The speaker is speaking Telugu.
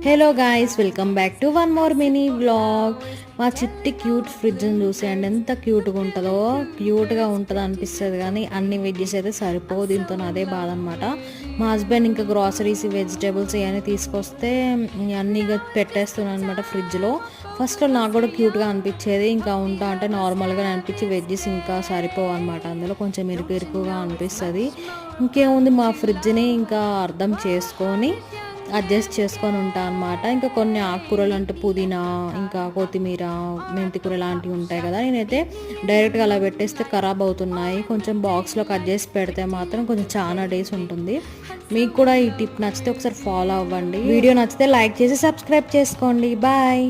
Hello guys, welcome back to one more mini vlog. మా చిట్టి క్యూట్ ఫ్రిడ్జ్ని చూసేయండి, ఎంత క్యూట్గా ఉంటుందో. క్యూట్గా ఉంటుంది అనిపిస్తుంది కానీ అన్ని వెజ్జెస్ అయితే సరిపోవు. దీంతో అదే బాధ అనమాట. మా హస్బెండ్ ఇంకా గ్రాసరీస్, వెజిటేబుల్స్ ఇవన్నీ తీసుకొస్తే అన్నీ పెట్టేస్తున్నాను అనమాట ఫ్రిడ్జ్లో. ఫస్ట్లో నాకు కూడా క్యూట్గా అనిపించేది, ఇంకా ఉంటా అంటే నార్మల్గా అనిపించి వెజ్జెస్ ఇంకా సరిపోవు అనమాట. అందులో కొంచెం ఇరుకుగా అనిపిస్తుంది. ఇంకేముంది, మా ఫ్రిడ్జ్ని ఇంకా అర్థం చేసుకొని అడ్జస్ట్ చేసుకొని ఉంటాను అనమాట. ఇంకా కొన్ని ఆకుకూరలు అంటే పుదీనా, ఇంకా కొత్తిమీర, మెంతికూర లాంటివి ఉంటాయి కదా, నేనైతే డైరెక్ట్గా అలా పెట్టేస్తే ఖరాబ్ అవుతున్నాయి. కొంచెం బాక్స్లో కట్ చేసి పెడితే మాత్రం కొంచెం చాలా డేస్ ఉంటుంది. మీకు కూడా ఈ టిప్ నచ్చితే ఒకసారి ఫాలో అవ్వండి. వీడియో నచ్చితే లైక్ చేసి సబ్స్క్రైబ్ చేసుకోండి. బాయ్.